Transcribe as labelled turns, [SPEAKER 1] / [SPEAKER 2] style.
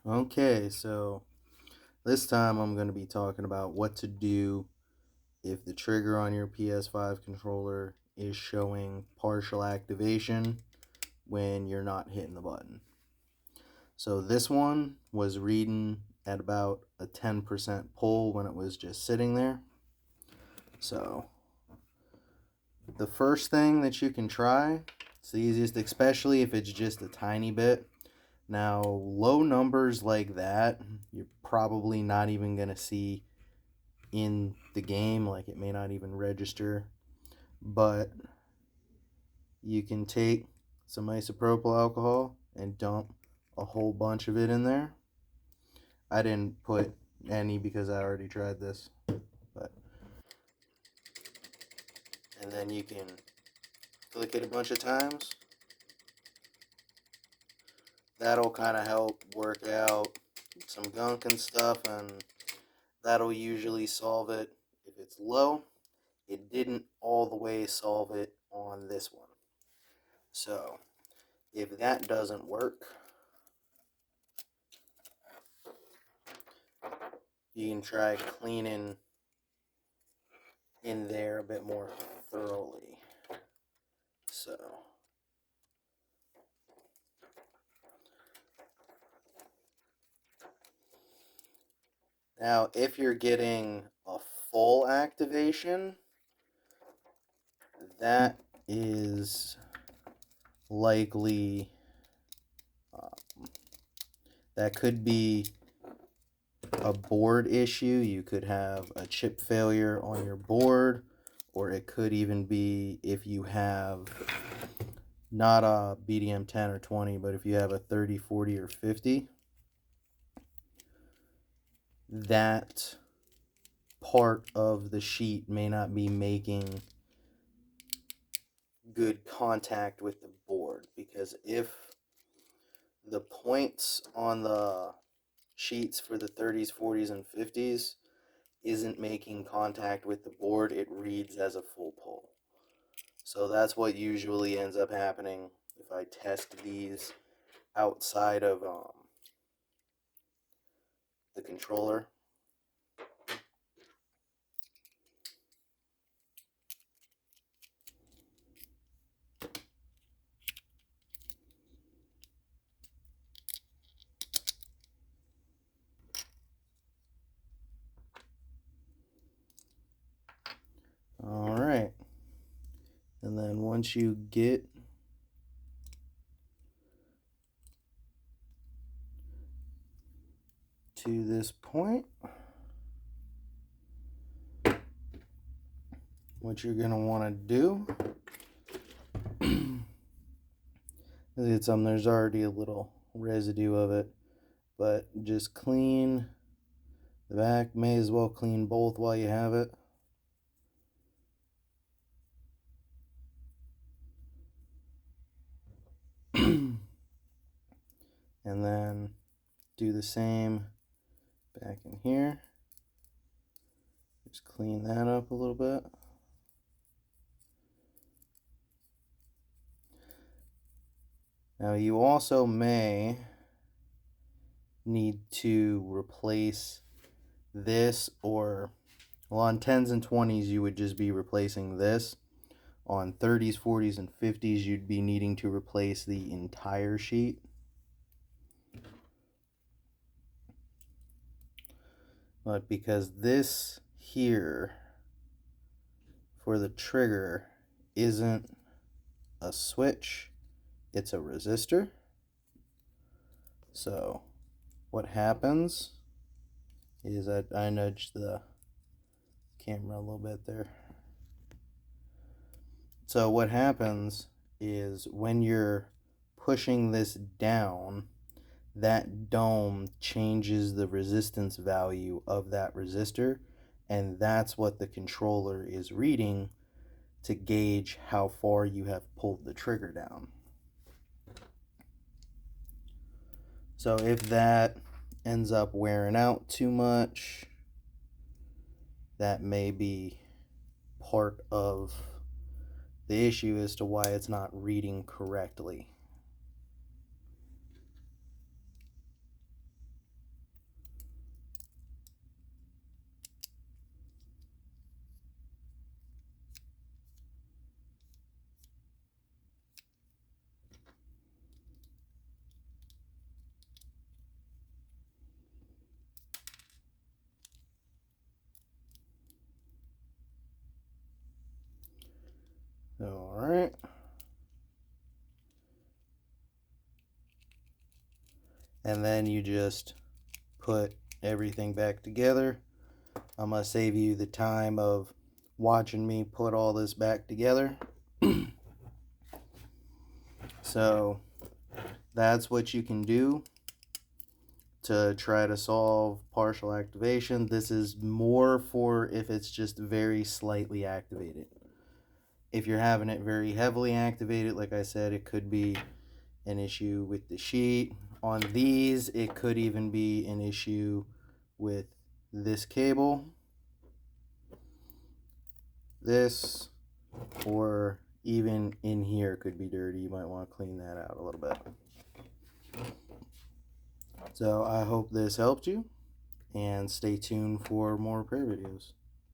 [SPEAKER 1] Okay, so this time I'm going to be talking about what to do if the trigger on your PS5 controller is showing partial activation when you're not hitting the button. So this one was reading at about a 10% pull when it was just sitting there. So the first thing that you can try, it's the easiest, especially if it's just a tiny bit. Now, low numbers like that, you're probably not even going to see in the game, like it may not even register, but you can take some isopropyl alcohol and dump a whole bunch of it in there. I didn't put any because I already tried this, but and then you can flick it a bunch of times. That'll kind of help work out some gunk and stuff, and that'll usually solve it if it's low. It didn't all the way solve it on this one. So if that doesn't work, you can try cleaning in there a bit more thoroughly. So now if you're getting a full activation, that is likely that could be a board issue. You could have a chip failure on your board, or it could even be if you have not a BDM 10 or 20, but if you have a 30, 40, or 50, that part of the sheet may not be making good contact with the board, because if the points on the sheets for the 30s, 40s, and 50s isn't making contact with the board, it reads as a full pull. So that's what usually ends up happening if I test these outside of the controller. All right. And then once you get to this point, what you're going to want to do is there's already a little residue of it, but just clean the back. May as well clean both while you have it. And then do the same back in here. Just clean that up a little bit. Now you also may need to replace this, or well, on 10s and 20s you would just be replacing this. On 30s, 40s, and 50s you'd be needing to replace the entire sheet. But because this here for the trigger isn't a switch, it's a resistor. So what happens is that I nudged the camera a little bit there. So what happens is when you're pushing this down, that dome changes the resistance value of that resistor, and that's what the controller is reading to gauge how far you have pulled the trigger down. So if that ends up wearing out too much, that may be part of the issue as to why it's not reading correctly. and then you just put everything back together. I'm going to save you the time of watching me put all this back together. So that's what you can do to try to solve partial activation. This is more for if it's just very slightly activated. If you're having it very heavily activated, like I said, it could be an issue with the sheet. On these, it could even be an issue with this cable, this, or even in here could be dirty. You might want to clean that out a little bit. So I hope this helped you, and stay tuned for more repair videos.